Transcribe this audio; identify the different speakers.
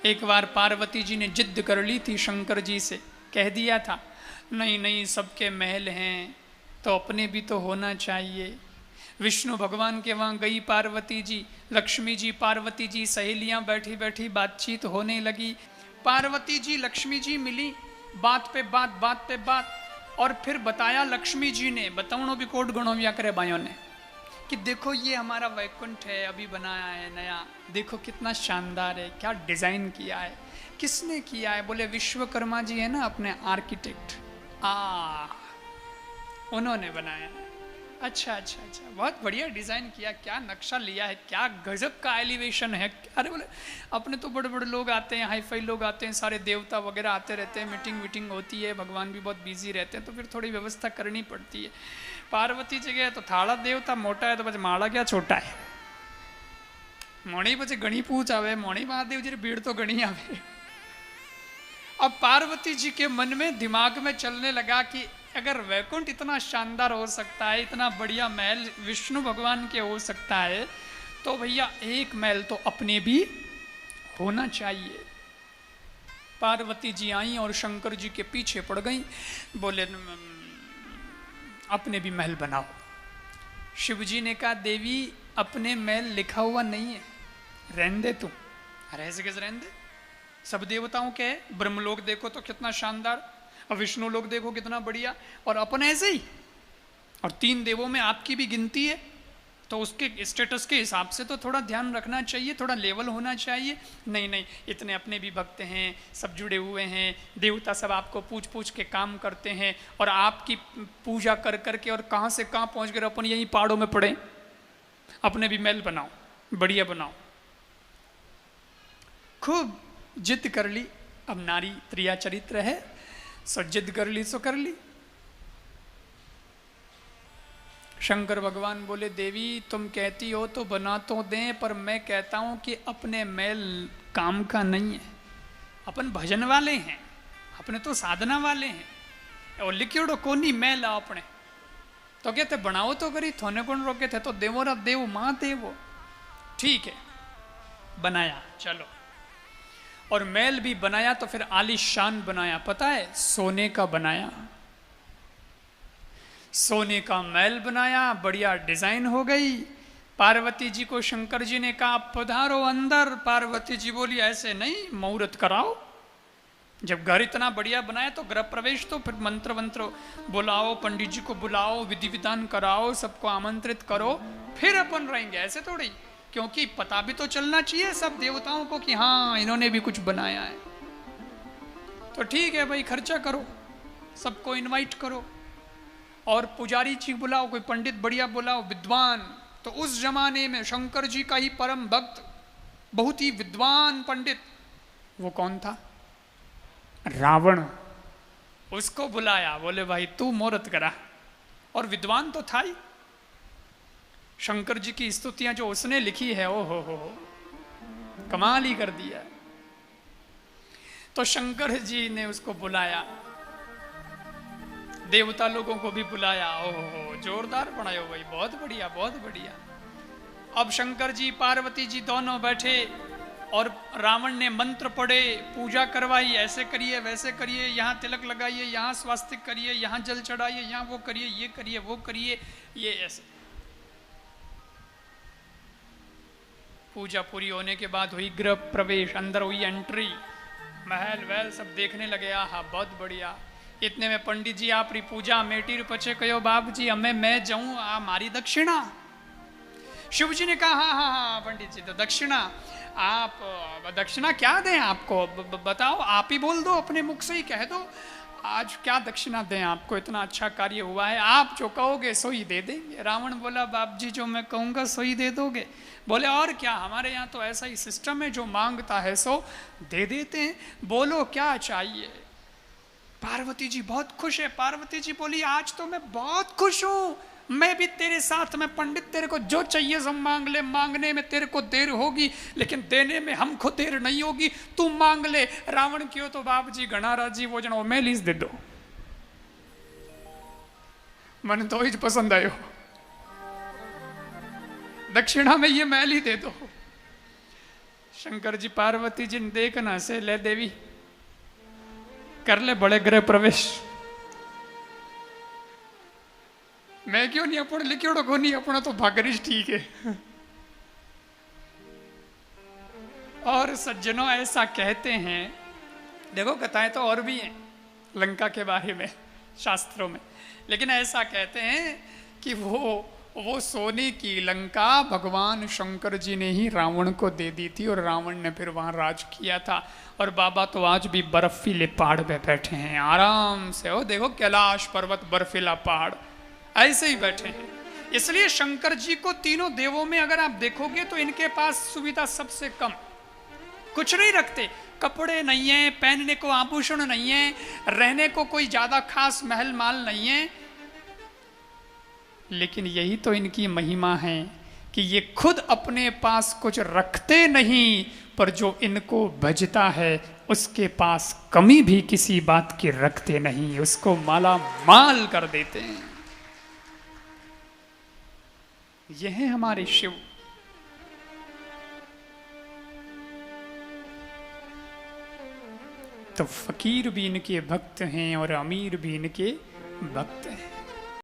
Speaker 1: एक बार पार्वती जी ने जिद कर ली थी शंकर जी से, कह दिया था नहीं नहीं सबके महल हैं तो अपने भी तो होना चाहिए। विष्णु भगवान के वहाँ गई पार्वती जी, लक्ष्मी जी पार्वती जी सहेलियाँ बैठी बैठी बातचीत होने लगी। पार्वती जी लक्ष्मी जी मिली, बात पे बात और फिर बताया लक्ष्मी जी ने, बताऊँ भी कोट गणों व्या करे बायों ने, कि देखो ये हमारा वैकुंठ है, अभी बनाया है नया, देखो कितना शानदार है, क्या डिजाइन किया है, किसने किया है? बोले विश्वकर्मा जी है ना अपने आर्किटेक्ट, उन्होंने बनाया। अच्छा अच्छा अच्छा, बहुत बढ़िया डिजाइन किया, क्या नक्शा लिया है, क्या गजब का एलिवेशन है। अरे बोले अपने तो बड़े बड़े लोग आते हैं, हाई फाई लोग आते हैं, सारे देवता वगैरह आते रहते हैं, मीटिंग होती है, भगवान भी बहुत बिजी रहते हैं, तो फिर थोड़ी व्यवस्था करनी पड़ती है। पार्वती जी गए तो थाड़ा देवता मोटा है तो પછી माड़ा क्या छोटा है, मोणी પછી घणी पूछ आवे, मोणी महादेव जी भीड़ तो घणी आवे। अब पार्वती जी के मन में दिमाग में चलने लगा कि अगर वैकुंठ इतना शानदार हो सकता है, इतना बढ़िया महल विष्णु भगवान के हो सकता है, तो भैया एक महल तो अपने भी होना चाहिए। पार्वती जी आई और शंकर जी के पीछे पड़ गई, बोले अपने भी महल बनाओ। शिव जी ने कहा देवी अपने महल लिखा हुआ नहीं है, रहने दे तू। अरे ऐसे कैसे रहने दे, सब देवताओं के है, ब्रह्मलोक देखो तो कितना शानदार, और विष्णु लोक देखो कितना बढ़िया, और अपन ऐसे ही, और 3 देवों में आपकी भी गिनती है, तो उसके स्टेटस के हिसाब से तो थोड़ा ध्यान रखना चाहिए, थोड़ा लेवल होना चाहिए। नहीं नहीं इतने अपने भी भक्त हैं, सब जुड़े हुए हैं, देवता सब आपको पूछ पूछ के काम करते हैं, और आपकी पूजा कर करके और कहाँ से कहाँ पहुँच गए, अपन यही पहाड़ों में पड़े, अपने भी महल बनाओ, बढ़िया बनाओ। खूब जिद कर ली, अब नारी प्रिया चरित्र है, सो जिद कर ली सो कर ली। शंकर भगवान बोले देवी तुम कहती हो तो बना तो दें, पर मैं कहता हूं कि अपने महल काम का नहीं है, अपन भजन वाले हैं, अपने तो साधना वाले हैं, और लिखियोड़ो कोनी महल अपने तो कहते बनाओ तो करी, थोने कौन रोके थे, तो देवोरा देव माँ देवो। ठीक है बनाया, चलो, और महल भी बनाया तो फिर आलीशान बनाया, पता है सोने का बनाया, सोने का महल बनाया, बढ़िया डिजाइन हो गई। पार्वती जी को शंकर जी ने कहा पधारो अंदर, पार्वती जी बोली ऐसे नहीं, मुहूर्त कराओ, जब घर इतना बढ़िया बनाया तो गृह प्रवेश, तो फिर मंत्र वंत्र बुलाओ, पंडित जी को बुलाओ, विधि विधान कराओ, सबको आमंत्रित करो, फिर अपन रहेंगे, ऐसे थोड़ी, क्योंकि पता भी तो चलना चाहिए सब देवताओं को कि हाँ इन्होंने भी कुछ बनाया है। तो ठीक है भाई, खर्चा करो, सबको इनवाइट करो, और पुजारी जी बुलाओ, कोई पंडित बढ़िया बुलाओ, विद्वान। तो उस जमाने में शंकर जी का ही परम भक्त, बहुत ही विद्वान पंडित, वो कौन था? रावण। उसको बुलाया, बोले भाई तू मुहूर्त करा, और विद्वान तो था ही। शंकर जी की स्तुतियां जो उसने लिखी है, ओ हो कमाल ही कर दिया। तो शंकर जी ने उसको बुलाया, देवता लोगों को भी बुलाया, ओहो जोरदार बनायो भाई, बहुत बढ़िया बहुत बढ़िया। अब शंकर जी पार्वती जी दोनों बैठे, और रावण ने मंत्र पढ़े, पूजा करवाई, ऐसे करिए वैसे करिए, यहाँ तिलक लगाइए, यहाँ स्वास्तिक करिए, यहाँ जल चढ़ाइए, यहाँ वो करिए, ये करिए वो करिए, ये ऐसे। पूजा पूरी होने के बाद हुई गृह प्रवेश, अंदर हुई एंट्री, महल वहल सब देखने लगे, आहा बहुत बढ़िया। इतने में पंडित जी आप री पूजा मेटी पछे कहो बाप जी हमें मैं जाऊं, आ मारी दक्षिणा। शिव जी ने कहा हाँ हाँ हाँ पंडित जी, तो दक्षिणा आप दक्षिणा क्या दें आपको, बताओ, आप ही बोल दो, अपने मुख से ही कह दो, आज क्या दक्षिणा दें आपको, इतना अच्छा कार्य हुआ है, आप जो कहोगे सो ही दे देंगे। रावण बोला बाप जी जो मैं कहूँगा सो ही दे दोगे? बोले और क्या, हमारे यहाँ तो ऐसा ही सिस्टम है, जो मांगता है सो दे देते हैं, बोलो क्या चाहिए। पार्वती जी बहुत खुश है। पार्वती जी बोली आज तो मैं बहुत खुश हूँ, मैं भी तेरे साथ में, पंडित तेरे को जो चाहिए सब मांग ले, मांगने में तेरे को देर होगी लेकिन देने में हमको देर नहीं होगी, तू मांग ले। रावण क्यों, तो बाप जी घना राजी वो जनो मैं लीज दे दो, मन तो ही पसंद आयो, दक्षिणा में ये मैल ही दे दो। शंकर जी पार्वती जी ने देखना से ले देवी कर ले बड़े गृह प्रवेश। मैं क्यों नहीं अपन लिखियोड़ो को नहीं अपना तो भागरिश ठीक है। और सज्जनों ऐसा कहते हैं, देखो कथाएं तो और भी हैं लंका के बारे में शास्त्रों में, लेकिन ऐसा कहते हैं कि वो सोने की लंका भगवान शंकर जी ने ही रावण को दे दी थी और रावण ने फिर वहां राज किया था। और बाबा तो आज भी बर्फीले पहाड़ पे बैठे हैं आराम से। हो देखो कैलाश पर्वत बर्फीला पहाड़ ऐसे ही बैठे हैं। इसलिए शंकर जी को तीनों देवों में अगर आप देखोगे तो इनके पास सुविधा सबसे कम, कुछ नहीं रखते, कपड़े नहीं है, पहनने को आभूषण नहीं है, रहने को कोई ज्यादा खास महल माल नहीं है। लेकिन यही तो इनकी महिमा है कि ये खुद अपने पास कुछ रखते नहीं, पर जो इनको भजता है उसके पास कमी भी किसी बात की रखते नहीं, उसको माला माल कर देते हैं। यह है हमारे शिव। तो फकीर भी इनके भक्त हैं और अमीर भी इनके भक्त हैं।